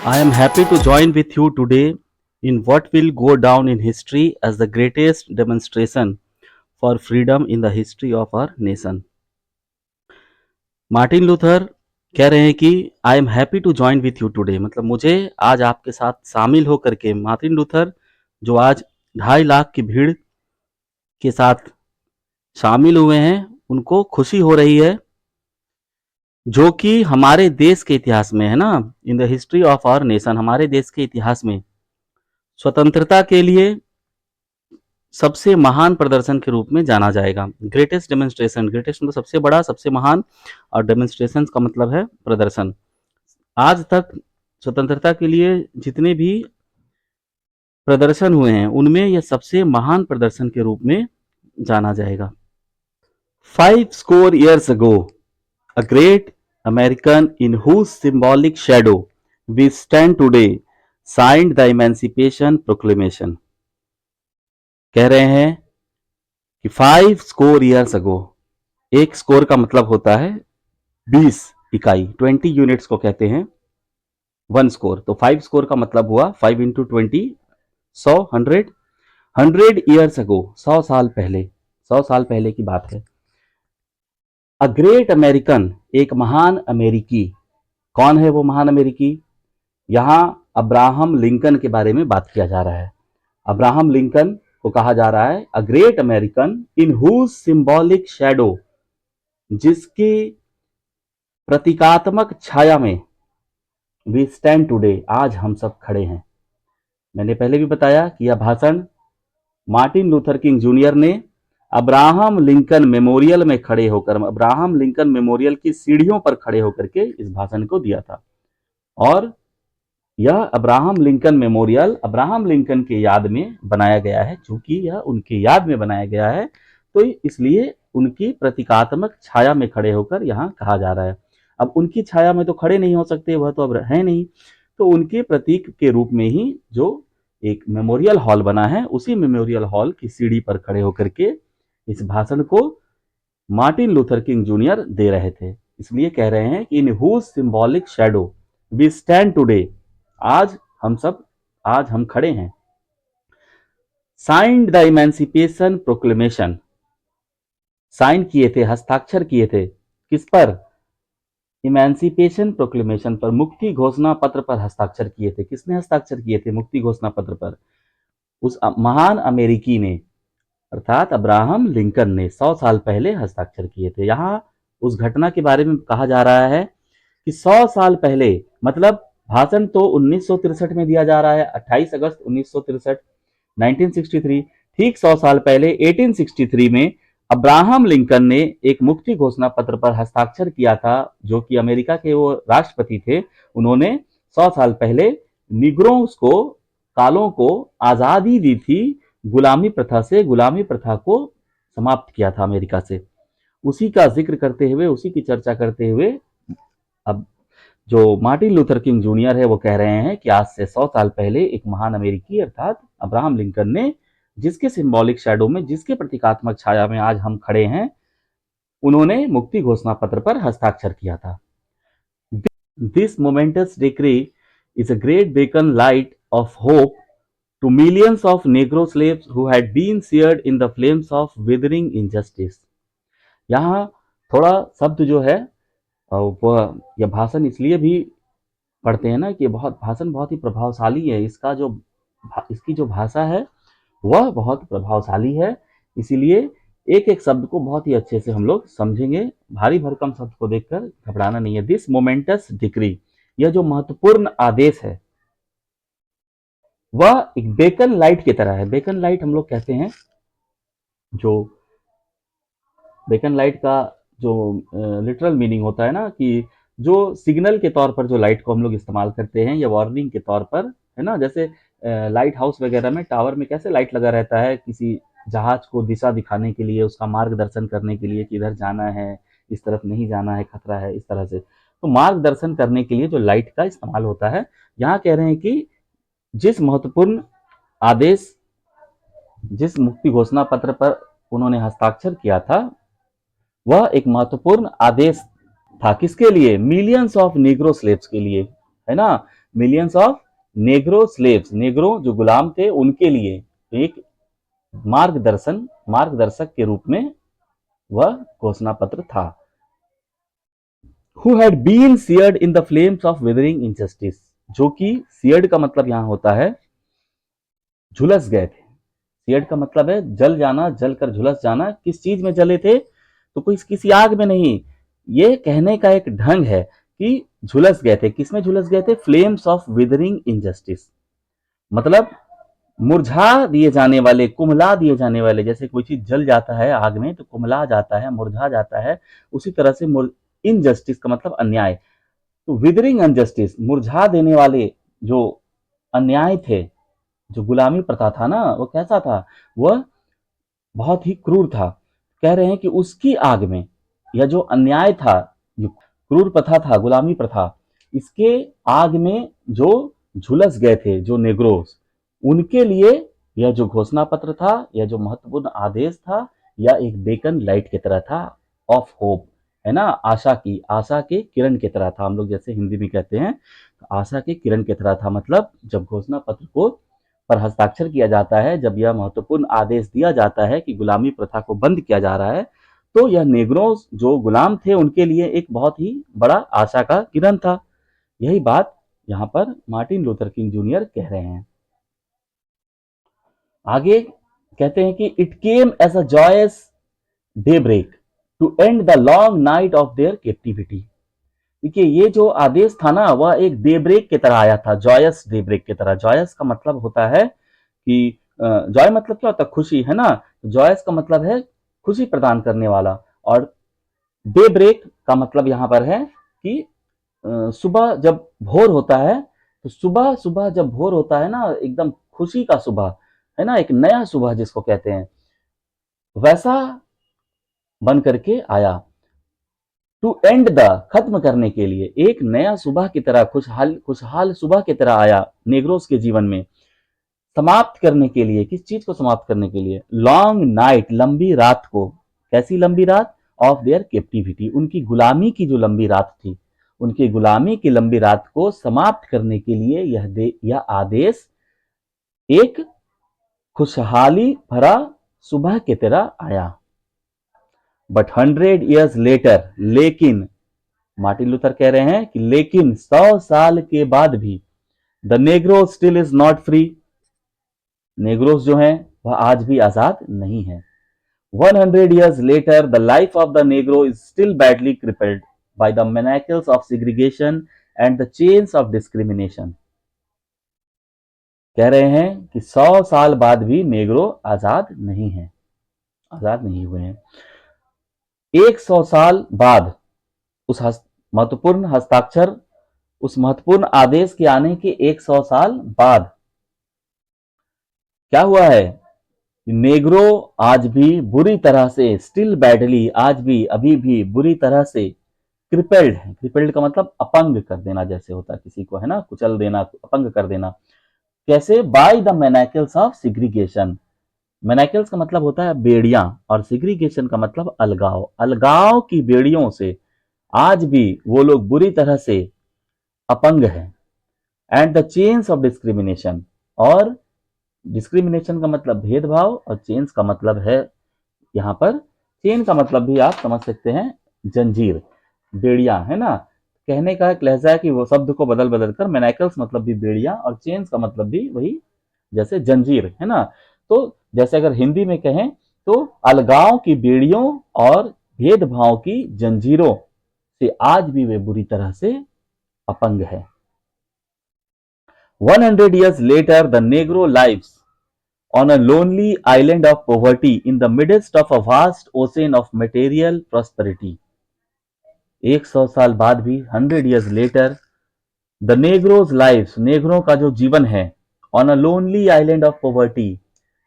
I am happy to join with you today in what will go down in history as the greatest demonstration for freedom in the history of our nation. Martin Luther कह रहे हैं कि I am happy to join with you today, मतलब मुझे आज आपके साथ शामिल होकर के, मार्टिन लूथर जो आज 2.5 लाख की भीड़ के साथ शामिल हुए हैं, उनको खुशी हो रही है, जो कि हमारे देश के इतिहास में है ना, in the history of our nation, हमारे देश के इतिहास में स्वतंत्रता के लिए सबसे महान प्रदर्शन के रूप में जाना जाएगा। ग्रेटेस्ट डेमोन्स्ट्रेशन, ग्रेटेस्ट मतलब सबसे बड़ा, सबसे महान, और डेमोन्स्ट्रेशन का मतलब है प्रदर्शन। आज तक स्वतंत्रता के लिए जितने भी प्रदर्शन हुए हैं, उनमें यह सबसे महान प्रदर्शन के रूप में जाना जाएगा। 5 years ago, a great American in whose symbolic shadow we stand today signed the Emancipation Proclamation. कह रहे हैं कि 5 years ago, एक स्कोर का मतलब होता है 20 इकाई, 20 यूनिट्स को कहते हैं 1 स्कोर। तो 5 स्कोर का मतलब हुआ 5 इंटू 20, 100, 100 ईयर्स अगो, 100 साल पहले, 100 साल पहले की बात है। अ ग्रेट अमेरिकन, एक महान अमेरिकी। कौन है वो महान अमेरिकी? यहां अब्राहम लिंकन के बारे में बात किया जा रहा है। अब्राहम लिंकन को कहा जा रहा है a great American in whose symbolic shadow, जिसकी प्रतीकात्मक छाया में वी स्टैंड टुडे, आज हम सब खड़े हैं। मैंने पहले भी बताया कि यह भाषण मार्टिन लूथर किंग जूनियर ने अब्राहम लिंकन मेमोरियल में खड़े होकर, अब्राहम लिंकन मेमोरियल की सीढ़ियों पर खड़े होकर के इस भाषण को दिया था। और यह Abraham Lincoln memorial Abraham Lincoln के याद में बनाया गया है। चूंकि यह उनके याद में बनाया गया है, तो इसलिए उनकी प्रतीकात्मक छाया में खड़े होकर यहाँ कहा जा रहा है। अब उनकी छाया में तो खड़े नहीं हो सकते, वह तो अब है नहीं, तो उनके प्रतीक के रूप में ही जो एक मेमोरियल हॉल बना है, उसी मेमोरियल हॉल की सीढ़ी पर खड़े होकर के इस भाषण को मार्टिन लूथर किंग जूनियर दे रहे थे। इसलिए कह रहे हैं कि in whose symbolic shadow we stand today, आज हम खड़े हैं। Signed the emancipation proclamation, sign किए थे, हस्ताक्षर किए थे, किस पर? इमेंसिपेशन प्रोक्लेमेशन पर, मुक्ति घोषणा पत्र पर हस्ताक्षर किए थे। किसने हस्ताक्षर किए थे मुक्ति घोषणा पत्र पर? उस महान अमेरिकी ने, अर्थात अब्राहम लिंकन ने 100 साल पहले हस्ताक्षर किए थे। यहाँ उस घटना के बारे में कहा जा रहा है कि 100 साल पहले, मतलब भाषण तो 1963 में दिया जा रहा है, 28 अगस्त 1963, 1963, ठीक 100 साल पहले 1863 में अब्राहम लिंकन ने एक मुक्ति घोषणा पत्र पर हस्ताक्षर किया था, जो कि अमेरिका के वो राष्ट्रपति थे। उन्होंने 100 साल पहले निग्रोस को, कालों को आजादी दी थी, गुलामी प्रथा से, गुलामी प्रथा को समाप्त किया था अमेरिका से। उसी का जिक्र करते हुए, उसी की चर्चा करते हुए अब जो मार्टिन लूथर किंग जूनियर है, वो कह रहे हैं कि आज से 100 साल पहले एक महान अमेरिकी अर्थात अब्राहम लिंकन ने, जिसके सिंबॉलिक शैडो में, जिसके प्रतीकात्मक छाया में आज हम खड़े हैं, उन्होंने मुक्ति घोषणा पत्र पर हस्ताक्षर किया था। This momentous decree is a great beacon light of hope to millions of Negro slaves who had been seared in the flames of withering injustice. यहाँ थोड़ा शब्द जो है वह, यह भाषण इसलिए भी पढ़ते हैं ना कि भाषण बहुत ही प्रभावशाली है। इसकी जो भाषा है वह बहुत प्रभावशाली है, इसीलिए एक एक शब्द को बहुत ही अच्छे से हम लोग समझेंगे। भारी भरकम शब्द को देखकर घबराना नहीं है। दिस मोमेंटस डिक्री, यह जो महत्वपूर्ण आदेश है, वह एक बेकन लाइट की तरह है। बेकन लाइट हम लोग कहते हैं, जो बेकन लाइट का जो लिटरल मीनिंग होता है ना, कि जो सिग्नल के तौर पर जो लाइट को हम लोग इस्तेमाल करते हैं, या वार्निंग के तौर पर, है ना, जैसे लाइट हाउस वगैरह में, टावर में कैसे लाइट लगा रहता है किसी जहाज को दिशा दिखाने के लिए, उसका मार्गदर्शन करने के लिए कि इधर जाना है, इस तरफ नहीं जाना है, खतरा है, इस तरह से। तो मार्गदर्शन करने के लिए जो लाइट का इस्तेमाल होता है, यहाँ कह रहे हैं कि जिस महत्वपूर्ण आदेश, जिस मुक्ति घोषणा पत्र पर उन्होंने हस्ताक्षर किया था, वह एक महत्वपूर्ण आदेश था। किसके लिए? मिलियंस ऑफ निग्रो स्लेव्स के लिए, है ना, millions of Negro slaves, Negro जो गुलाम थे उनके लिए एक मार्गदर्शक के रूप में वह घोषणा पत्र था। Who had been seared in the flames of withering injustice, जो कि सीयर्ड का मतलब यहां होता है झुलस गए थे। सीयर्ड का मतलब है जल जाना, जल कर झुलस जाना। किस चीज में जले थे? तो कोई किसी आग में नहीं। ये कहने का एक ढंग है कि झुलस गए थे। किसमें झुलस गए थे? फ्लेम्स ऑफ विदरिंग इनजस्टिस, मतलब मुरझा दिए जाने वाले, कुम्हला दिए जाने वाले। जैसे कोई चीज जल जाता है आग में तो कुम्हला जाता है, मुरझा जाता है, उसी तरह से इनजस्टिस का मतलब अन्याय। तो विदरिंग अनजस्टिस, मुरझा देने वाले जो अन्याय थे, जो गुलामी प्रथा था ना, वो कैसा था? वह बहुत ही क्रूर था। कह रहे हैं कि उसकी आग में, यह जो अन्याय था, जो क्रूर प्रथा था, गुलामी प्रथा, इसके आग में जो झुलस गए थे जो नेग्रोस, उनके लिए यह जो घोषणा पत्र था, यह जो महत्वपूर्ण आदेश था, यह एक बेकन लाइट की तरह था, ऑफ होप, है ना, आशा के किरण की तरह था। हम लोग जैसे हिंदी में कहते हैं आशा के किरण की तरह था। मतलब जब घोषणा पत्र को पर हस्ताक्षर किया जाता है, जब यह महत्वपूर्ण आदेश दिया जाता है कि गुलामी प्रथा को बंद किया जा रहा है, तो यह नेग्रोस जो गुलाम थे उनके लिए एक बहुत ही बड़ा आशा का किरण था। यही बात यहां पर मार्टिन लूथर किंग जूनियर कह रहे हैं। आगे कहते हैं कि it came as a joyous daybreak to end the long night of their captivity. देखिए ये जो आदेश था ना, वह एक डे ब्रेक की तरह आया था, जॉयस डे ब्रेक की तरह। जॉयस का मतलब होता है कि जॉय मतलब क्या होता है? खुशी, है ना। जॉयस का मतलब है खुशी प्रदान करने वाला। और डे ब्रेक का मतलब यहां पर है कि सुबह जब भोर होता है, तो सुबह सुबह जब भोर होता है ना, एकदम खुशी का सुबह, है ना, एक नया सुबह जिसको कहते हैं, वैसा बन करके आया। टू एंड द, खत्म करने के लिए, एक नया सुबह की तरह, खुशहाल खुशहाल सुबह की तरह आया नेग्रोस के जीवन में। समाप्त करने के लिए, किस चीज को समाप्त करने के लिए? लॉन्ग नाइट, लंबी रात को। कैसी लंबी रात? ऑफ देयर कैप्टिविटी, उनकी गुलामी की जो लंबी रात थी, उनकी गुलामी की लंबी रात को समाप्त करने के लिए यह आदेश एक खुशहाली भरा सुबह की तरह आया। बट 100 years लेटर, लेकिन मार्टिन लूथर कह रहे हैं कि लेकिन 100 साल के बाद भी the Negro still is not free, Negroes जो हैं वह आज भी आजाद नहीं है। 100 years later the life of the Negro is still badly crippled by the manacles of segregation and the chains of discrimination. कह रहे हैं कि 100 साल बाद भी नेग्रो आजाद नहीं है, आजाद नहीं हुए हैं। 100 साल बाद उस महत्वपूर्ण हस्ताक्षर, उस महत्वपूर्ण आदेश के आने के 100 साल बाद क्या हुआ है? नेग्रो आज भी बुरी तरह से, स्टिल बैडली, आज भी, अभी भी बुरी तरह से क्रिपेल्ड है। क्रिपेल्ड का मतलब अपंग कर देना, जैसे होता है किसी को, है ना, कुचल देना, अपंग कर देना। कैसे? By the manacles of segregation. Manacles का मतलब होता है बेड़ियां, और सिग्रीगेशन का मतलब अलगाव। अलगाव की बेड़ियों से आज भी वो लोग बुरी तरह से अपंग है। And the chains of discrimination, और डिस्क्रिमिनेशन का मतलब भेदभाव, और चेन्स का मतलब है यहाँ पर, चेन का मतलब भी आप समझ सकते हैं जंजीर, बेड़िया, है ना। कहने का एक लहजा है कि वो शब्द को बदल बदल कर मैनाकल्स मतलब भी बेड़िया, और चेन्स का मतलब भी वही, जैसे जंजीर, है ना। तो जैसे अगर हिंदी में कहें तो अलगाव की बेड़ियों और भेदभाव की जंजीरों से आज भी वे बुरी तरह से अपंग है। 100 years later the negro lives on a lonely island of poverty in the midst of a vast ocean of material prosperity. 100 साल बाद भी, 100 years later, the नेग्रोज life, Negro का जो जीवन है, on a lonely island of poverty.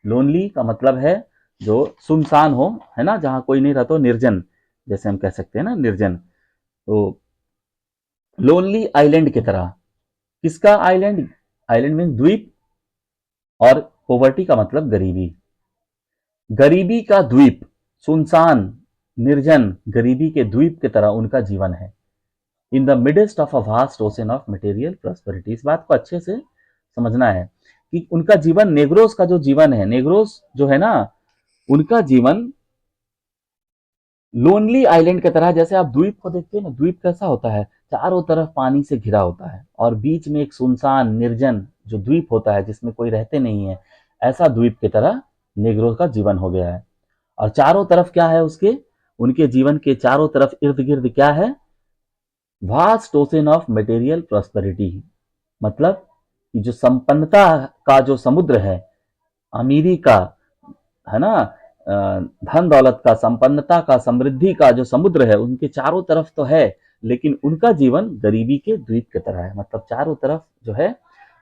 Lonely का मतलब है जो सुनसान हो, है ना, जहां कोई नहीं रहता, निर्जन, जैसे हम कह सकते हैं ना, निर्जन। तो लोनली आइलैंड की तरह। किसका आइलैंड? आइलैंड मीन द्वीप, और पॉवर्टी का मतलब गरीबी। गरीबी का द्वीप, सुनसान, निर्जन, गरीबी के द्वीप की तरह उनका जीवन है। In the midst of a vast ocean of material prosperity. इस बात को अच्छे से समझना है कि उनका जीवन, नेग्रोस का जो जीवन है, नेग्रोस जो है ना, उनका जीवन लोनली आइलैंड की तरह, जैसे आप द्वीप को देखते हैं ना, द्वीप कैसा होता है, चारों तरफ पानी से घिरा होता है और बीच में एक सुनसान निर्जन जो द्वीप होता है जिसमें कोई रहते नहीं है, ऐसा द्वीप की तरह नेग्रो का जीवन हो गया है। और चारों तरफ क्या है उसके, उनके जीवन के चारों तरफ इर्द गिर्द क्या है, vast ocean of material prosperity. मतलब कि जो संपन्नता का जो समुद्र है, अमीरी का, है ना, धन दौलत का, संपन्नता का, समृद्धि का जो समुद्र है उनके चारों तरफ तो है, लेकिन उनका जीवन गरीबी के द्वीप की तरह है। मतलब चारों तरफ जो है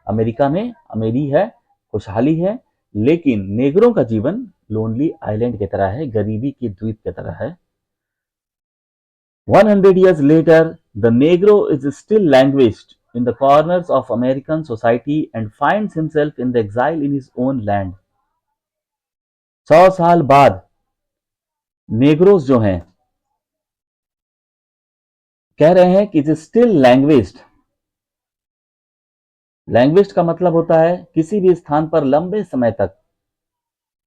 अमेरिका में अमीरी है, खुशहाली है, लेकिन नेगरों का जीवन लोनली आइलैंड की तरह है, गरीबी के द्वीप की तरह है। 100 years later, the Negro is still languished in the corners of American society and finds himself in the exile in his own land. 100 साल बाद नेग्रोस जो हैं कह रहे हैं कि इज स्टिल लैंग्वेज्ड। लैंग्वेज्ड का मतलब होता है किसी भी स्थान पर लंबे समय तक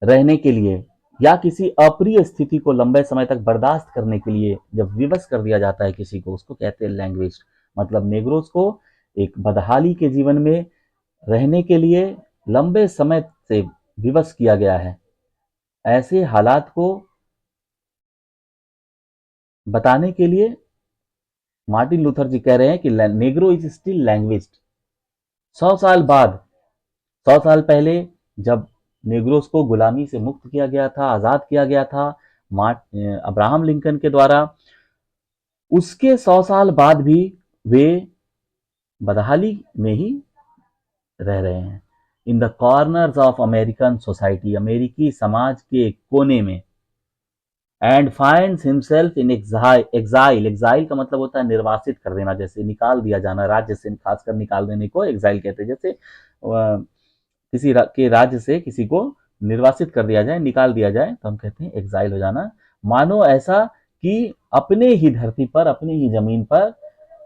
रहने के लिए या किसी अप्रिय स्थिति को लंबे समय तक बर्दाश्त करने के लिए जब विवश कर दिया जाता है किसी को, उसको कहते हैं लैंग्वेज्ड। मतलब नेग्रोस को एक बदहाली के जीवन में रहने के लिए लंबे समय से विवश किया गया है। ऐसे हालात को बताने के लिए मार्टिन लूथर जी कह रहे हैं कि नेग्रो इज स्टिल लैंग्वेज्ड। 100 साल बाद, 100 साल पहले जब नेग्रोस को गुलामी से मुक्त किया गया था, आजाद किया गया था अब्राहम लिंकन के द्वारा, उसके 100 साल बाद भी वे बदहाली में ही रह रहे हैं। In the corners of American society, अमेरिकी समाज के कोने में। And finds himself in exile. Exile का मतलब होता है निर्वासित कर देना, जैसे निकाल दिया जाना, राज्य से खासकर निकाल देने को एग्जाइल कहते हैं। जैसे किसी के राज्य से किसी को निर्वासित कर दिया जाए, निकाल दिया जाए, तो हम कहते हैं एग्जाइल हो जाना। मानो ऐसा कि अपने ही धरती पर, अपनी ही जमीन पर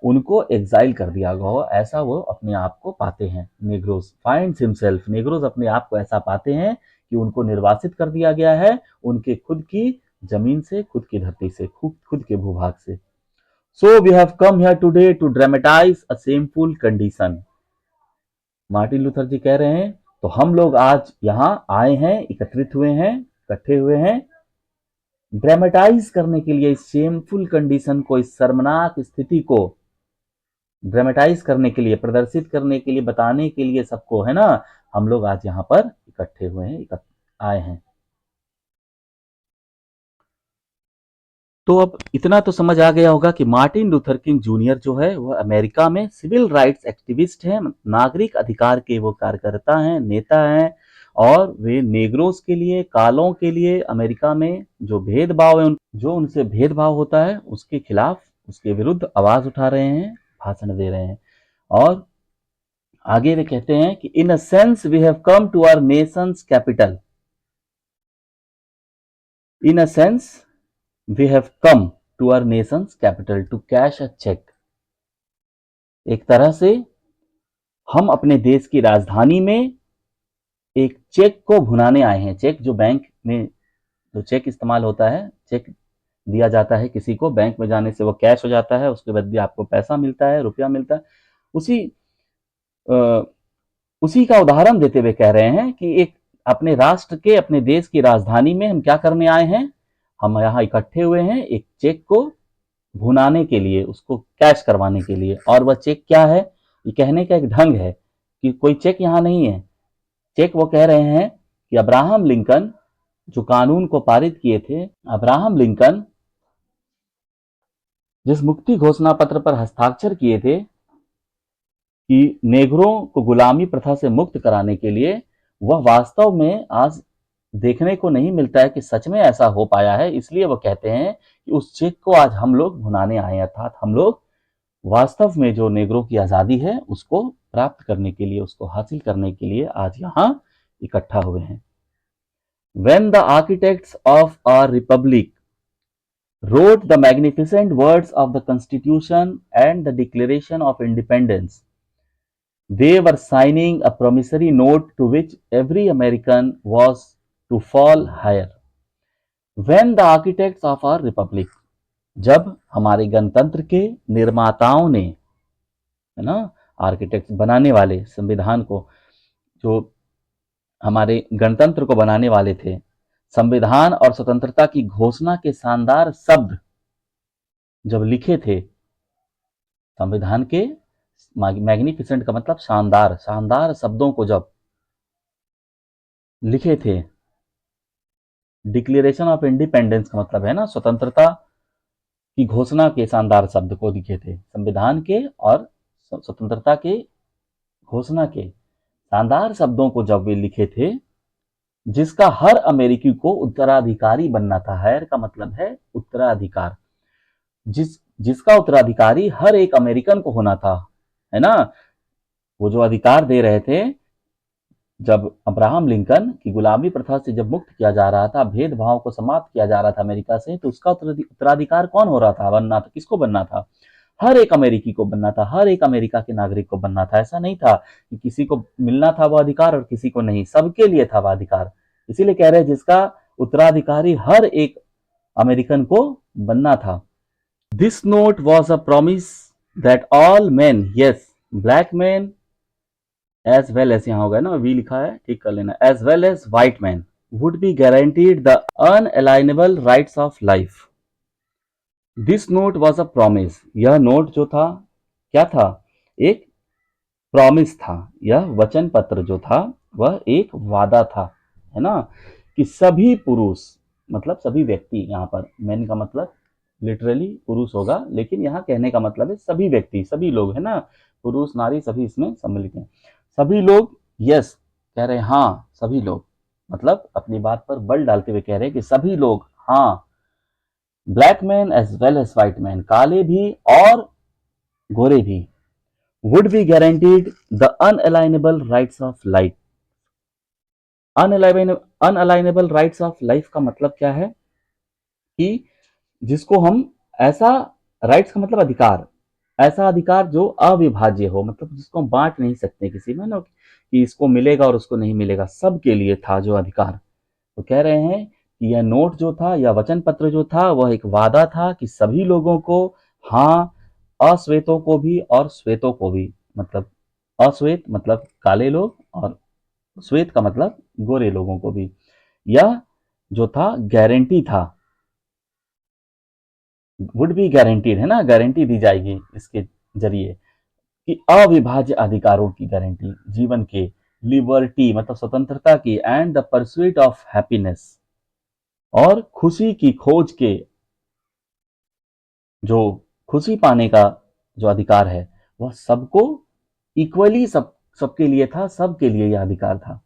उनको एग्जाइल कर दिया गया हो, ऐसा वो अपने आप को पाते हैं। नेग्रोस फाइंड्स हिमसेल्फ, नेग्रोस अपने आप को ऐसा पाते हैं कि उनको निर्वासित कर दिया गया है उनके खुद की जमीन से, खुद की धरती से, खुद के भूभाग से। So we have come here today to dramatize a shameful condition. Martin Luther ji कह रहे हैं तो हम लोग आज यहाँ आए हैं, एकत्रित हुए हैं, इकट्ठे हुए हैं ड्रामेटाइज करने के लिए इस शेमफुल कंडीशन को, इस शर्मनाक स्थिति को ड्रामेटाइज करने के लिए, प्रदर्शित करने के लिए, बताने के लिए सबको, है ना, हम लोग आज यहाँ पर इकट्ठे हुए हैं, आए हैं। तो अब इतना तो समझ आ गया होगा कि मार्टिन लूथर किंग जूनियर जो है वह अमेरिका में सिविल राइट्स एक्टिविस्ट हैं, नागरिक अधिकार के वो कार्यकर्ता हैं, नेता हैं, और वे नेग्रोस के लिए, कालों के लिए अमेरिका में जो भेदभाव है, जो उनसे भेदभाव होता है उसके खिलाफ, उसके विरुद्ध आवाज उठा रहे हैं, भाषण दे रहे हैं। और आगे वे कहते हैं कि in a sense we have come to our nation's capital. In a sense we have come to our nation's capital to cash a check। एक तरह से हम अपने देश की राजधानी में एक चेक को भुनाने आए हैं। चेक जो बैंक में जो चेक इस्तेमाल होता है, चेक दिया जाता है किसी को, बैंक में जाने से वो कैश हो जाता है, उसके बाद भी आपको पैसा मिलता है, रुपया मिलता है। उसी उसी का उदाहरण देते हुए कह रहे हैं कि एक अपने राष्ट्र के, अपने देश की राजधानी में हम क्या करने आए हैं, हम यहाँ इकट्ठे हुए हैं एक चेक को भुनाने के लिए, उसको कैश करवाने के लिए। और वह चेक क्या है, ये कहने का एक ढंग है कि कोई चेक यहाँ नहीं है। चेक वो कह रहे हैं कि अब्राहम लिंकन जो कानून को पारित किए थे, अब्राहम लिंकन जिस मुक्ति घोषणा पत्र पर हस्ताक्षर किए थे कि नेग्रों को गुलामी प्रथा से मुक्त कराने के लिए, वह वास्तव में आज देखने को नहीं मिलता है कि सच में ऐसा हो पाया है। इसलिए वो कहते हैं कि उस चेक को आज हम लोग भुनाने आए हैं, अर्थात हम लोग वास्तव में जो नेग्रो की आज़ादी है उसको प्राप्त करने के लिए, उसको हासिल करने के लिए आज यहाँ इकट्ठा हुए हैं। When the architects of our republic wrote the magnificent words of the Constitution and the Declaration of Independence. They were signing a promissory note to which every American was to fall higher. When the architects of our republic, जब हमारे गणतंत्र के निर्माताओं ने, है ना, architects बनाने वाले संविधान को, जो हमारे गणतंत्र को बनाने वाले थे, संविधान और स्वतंत्रता की घोषणा के शानदार शब्द जब लिखे थे, संविधान के मैग्निफिसेंट का मतलब शानदार, शानदार शब्दों को जब लिखे थे, डिक्लेरेशन ऑफ इंडिपेंडेंस का मतलब है ना स्वतंत्रता की घोषणा के शानदार शब्द को लिखे थे, संविधान के और स्वतंत्रता के घोषणा के शानदार शब्दों को जब वे लिखे थे, जिसका हर अमेरिकी को उत्तराधिकारी बनना था। हायर का मतलब है उत्तराधिकार, जिसका उत्तराधिकारी हर एक अमेरिकन को होना था, है ना। वो जो अधिकार दे रहे थे, जब अब्राहम लिंकन की गुलामी प्रथा से जब मुक्त किया जा रहा था, भेदभाव को समाप्त किया जा रहा था अमेरिका से, तो उसका उत्तराधिकार कौन हो रहा था, बनना था, किसको बनना था? हर एक अमेरिकी को बनना था, हर एक अमेरिका के नागरिक को बनना था। ऐसा नहीं था कि किसी को मिलना था वो अधिकार और किसी को नहीं, सबके लिए था वो अधिकार। इसीलिए कह रहे हैं जिसका उत्तराधिकारी हर एक अमेरिकन को बनना था। This note was a promise that all man, yes black man as well as, यहां होगा ना वी लिखा है, ठीक कर लेना, as well as white man would be guaranteed the unalienable rights of life. This note was a promise, यह note जो था क्या था, एक प्रॉमिस था, यह वचन पत्र जो था वह एक वादा था, है ना, कि सभी पुरुष, मतलब सभी व्यक्ति, यहाँ पर मैन का मतलब लिटरली पुरुष होगा, लेकिन यहाँ कहने का मतलब है सभी व्यक्ति, सभी लोग, है ना, पुरुष नारी सभी इसमें सम्मिलित हैं, सभी लोग, यस कह रहे हैं, हाँ सभी लोग, मतलब अपनी बात पर बल डालते हुए कह रहे हैं कि सभी लोग, हाँ, black man as well as white man, काले भी और गोरे भी, would be guaranteed the unalienable rights of life. unalienable rights of life का मतलब क्या है कि जिसको हम ऐसा, राइट्स का मतलब अधिकार, ऐसा अधिकार जो अविभाज्य हो, मतलब जिसको हम बांट नहीं सकते किसी में ना, कि इसको मिलेगा और उसको नहीं मिलेगा, सबके लिए था जो अधिकार। तो कह रहे हैं कि यह नोट जो था, यह वचन पत्र जो था, वह एक वादा था कि सभी लोगों को, हाँ, अश्वेतों को भी और श्वेतों को भी, मतलब अश्वेत मतलब काले लोग और श्वेत का मतलब गोरे लोगों को भी, यह जो था गारंटी था, वुड बी गारंटीड, है ना, गारंटी दी जाएगी इसके जरिए कि अविभाज्य अधिकारों की गारंटी, जीवन के, लिबर्टी मतलब स्वतंत्रता की, and the pursuit of happiness, और खुशी की खोज के, जो खुशी पाने का जो अधिकार है, वह सबको इक्वली, सबके लिए था, सबके लिए यह अधिकार था।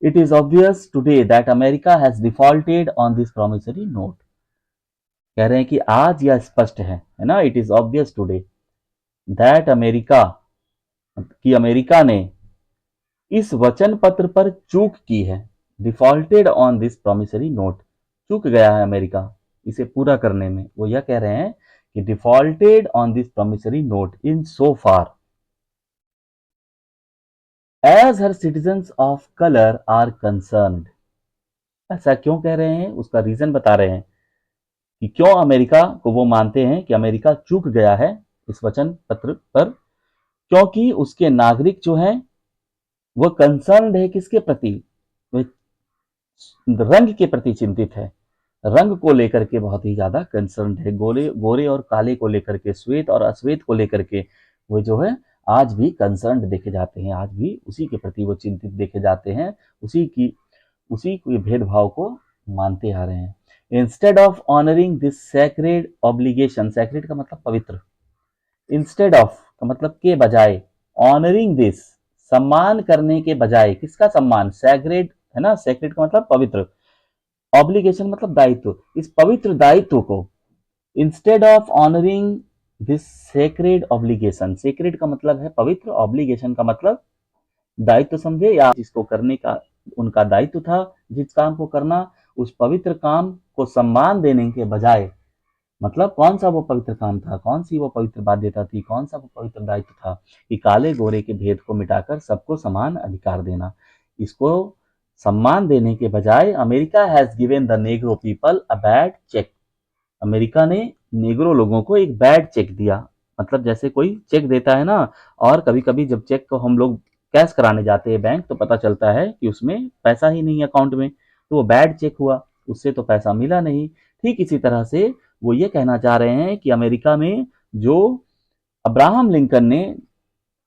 It is obvious today that America has defaulted on this promissory note. कह रहे हैं कि आज यह स्पष्ट है ना, it is obvious today that America, कि अमेरिका ने इस वचन पत्र पर चूक की है, defaulted on this promissory note, चूक गया है अमेरिका इसे पूरा करने में। वो यह कह रहे हैं कि defaulted on this promissory note in so far as her citizens of colour are concerned. ऐसा क्यों कह रहे हैं, उसका रीजन बता रहे हैं कि क्यों अमेरिका को वो मानते हैं कि अमेरिका चूक गया है इस वचन पत्र पर, क्योंकि उसके नागरिक जो हैं वो कंसर्न्ड है किसके प्रति, वे रंग के प्रति चिंतित है, रंग को लेकर के बहुत ही ज्यादा कंसर्न्ड है, गोरे गोरे और काले को लेकर के, श्वेत और अश्वेत को लेकर के वो जो है आज भी कंसर्न्ड देखे जाते हैं, आज भी उसी के प्रति वो चिंतित देखे जाते हैं, उसी के भेदभाव को मानते आ रहे हैं। Instead of honouring this sacred obligation, sacred का मतलब पवित्र, इंस्टेड ऑफ का मतलब के बजाय, ऑनरिंग दिस सम्मान करने के बजाय, किसका सम्मान, सैक्रेड, है ना, सैक्रेड का मतलब पवित्र, ऑब्लिगेशन मतलब दायित्व, इस पवित्र दायित्व को, instead of honouring this sacred obligation, sacred का मतलब है पवित्र, ऑब्लिगेशन का मतलब दायित्व समझे, या जिसको करने का उनका दायित्व था, जिस काम को करना, उस पवित्र काम को सम्मान देने के बजाय मतलब कौन सा वो पवित्र काम था, कौन सी वो पवित्र बाध्यता थी, कौन सा वो पवित्र दायित्व था कि काले गोरे के भेद को मिटाकर सबको समान अधिकार देना। इसको सम्मान देने के बजाय America has given the Negro people a bad cheque. America ने नेग्रो लोगों को एक बैड चेक दिया। मतलब जैसे कोई चेक देता है ना, और कभी कभी जब चेक को हम लोग कैश कराने जाते हैं बैंक, तो पता चलता है कि उसमें पैसा ही नहीं है अकाउंट में, तो वो बैड चेक हुआ, उससे तो पैसा मिला नहीं। ठीक इसी तरह से वो ये कहना चाह रहे हैं कि अमेरिका में जो अब्राहम लिंकन ने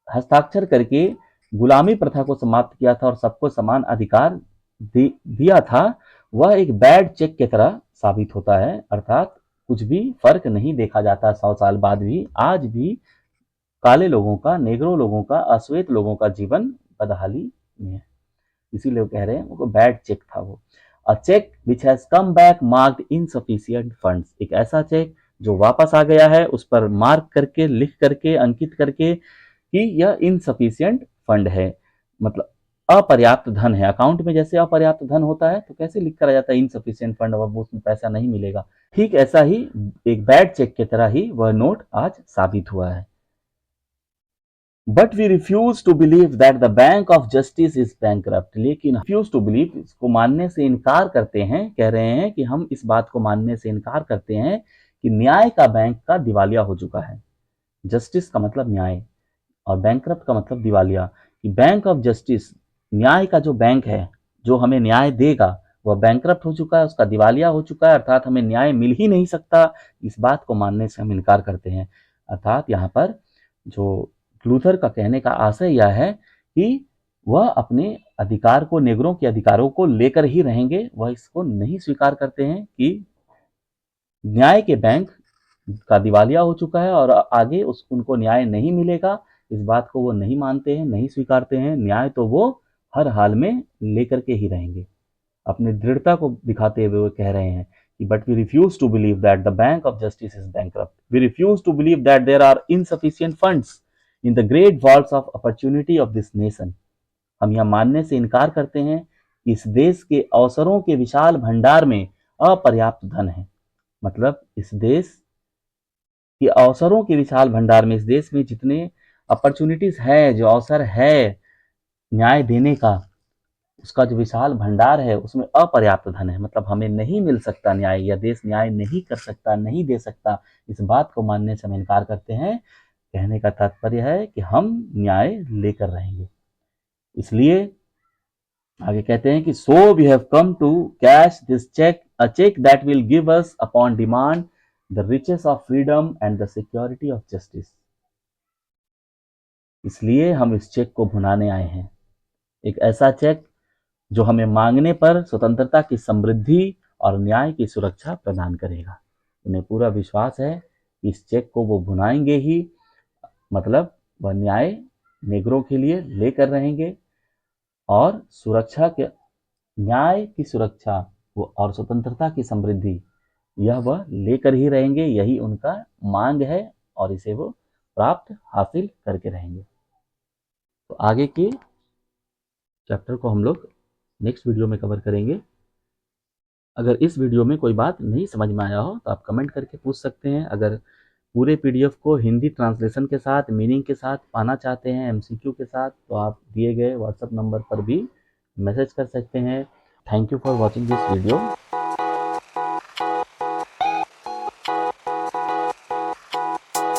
हस्ताक्षर करके गुलामी प्रथा को समाप्त किया था और सबको समान अधिकार दिया था, वह एक बैड चेक की तरह साबित होता है। अर्थात कुछ भी फर्क नहीं देखा जाता 100 साल बाद भी, आज भी काले लोगों का, नेग्रो लोगों का, अश्वेत लोगों का जीवन बदहाली में है। इसीलिए वो कह रहे हैं वो बैड चेक था वो। A cheque which has come back marked insufficient funds, एक ऐसा चेक जो वापस आ गया है, उस पर मार्क करके, लिख करके, अंकित करके कि यह इनसफिशिएंट फंड है, मतलब अपर्याप्त धन है। अकाउंट में जैसे अपर्याप्त धन होता है तो कैसे लिख कर आ जाता है इनसफिशिएंट फंड, अब उसमें पैसा नहीं मिलेगा। ठीक ऐसा ही एक बैड चेक की तरह ही वह नोट आज साबित हुआ है। But we refuse to believe that the bank of justice is bankrupt, लेकिन रिफ्यूज टू बिलीव, इसको मानने से इनकार करते हैं, कह रहे हैं कि हम इस बात को मानने से इनकार करते हैं कि न्याय का बैंक का दिवालिया हो चुका है। जस्टिस का मतलब न्याय और बैंकरप्ट का मतलब दिवालिया। कि बैंक ऑफ जस्टिस, न्याय का जो बैंक है जो हमें न्याय देगा, वह बैंकरप्ट हो चुका है, उसका दिवालिया हो चुका है, अर्थात हमें न्याय मिल ही नहीं सकता। इस बात को मानने से हम इनकार करते हैं। अर्थात यहाँ पर जो लूथर का कहने का आशय यह है कि वह अपने अधिकार को, नेगरों के अधिकारों को लेकर ही रहेंगे। वह इसको नहीं स्वीकार करते हैं कि न्याय के बैंक का दिवालिया हो चुका है और आगे उनको न्याय नहीं मिलेगा। इस बात को वो नहीं मानते हैं, नहीं स्वीकारते हैं। न्याय तो वो हर हाल में लेकर के ही रहेंगे। अपनी दृढ़ता को दिखाते हुए वो कह रहे हैं कि but we refuse to believe that the bank of justice is bankrupt, we refuse to believe that there are insufficient funds in the great vaults of opportunity of this nation. हम यह मानने से इनकार करते हैं कि इस देश के अवसरों के विशाल भंडार में अपर्याप्त धन है। मतलब इस देश कि अवसरों के विशाल भंडार में, इस देश में जितने अपॉर्चुनिटीज है, जो अवसर है न्याय देने का, उसका जो विशाल भंडार है उसमें अपर्याप्त धन है। मतलब हमें नहीं मिल सकता न्याय, या देश न्याय नहीं कर सकता, नहीं दे सकता। इस बात को मानने से हम इनकार करते हैं। कहने का तात्पर्य है कि हम न्याय लेकर रहेंगे। इसलिए आगे कहते हैं कि so we have come to cash this cheque, a cheque that will give us upon demand the riches of freedom and the security of justice. इसलिए हम इस चेक को भुनाने आए हैं, एक ऐसा चेक जो हमें मांगने पर स्वतंत्रता की समृद्धि और न्याय की सुरक्षा प्रदान करेगा। उन्हें पूरा विश्वास है कि इस चेक को वो भुनाएंगे ही, मतलब वह न्याय नेगरों के लिए लेकर रहेंगे और सुरक्षा के, न्याय की सुरक्षा वो और स्वतंत्रता की समृद्धि, यह वह लेकर ही रहेंगे। यही उनका मांग है और इसे वो प्राप्त हासिल करके रहेंगे। तो आगे के चैप्टर को हम लोग नेक्स्ट वीडियो में कवर करेंगे। अगर इस वीडियो में कोई बात नहीं समझ में आया हो तो आप कमेंट करके पूछ सकते हैं। अगर पूरे पीडीएफ को हिंदी ट्रांसलेशन के साथ, मीनिंग के साथ पाना चाहते हैं, एमसीक्यू के साथ, तो आप दिए गए व्हाट्सएप नंबर पर भी मैसेज कर सकते हैं। Thank you for watching this video.